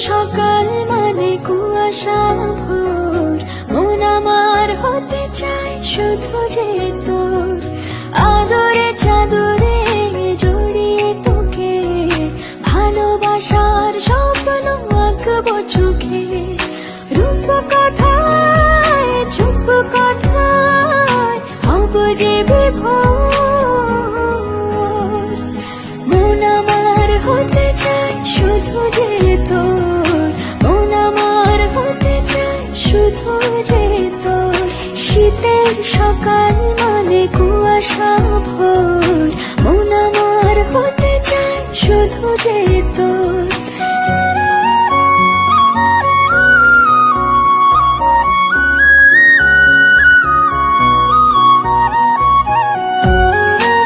সকাল মানে কুয়াশা ভোর, মন আমার হতে চায় শুধু যে তোর। আদরে চাদরে জড়িয়ে তোকে, ভালোবাসার স্বপ্ন আঁকবো চোখে। রূপ কথায় চুপ কথায় হব যে বিভোর। মন আমার হতে চায় শুধু যে তোর, মন আমার হতে চায় শুধু যে তোর। শীতের সকাল মানে কুয়াশা ভোর, মন আমার হতে চায় শুধু যে তোর।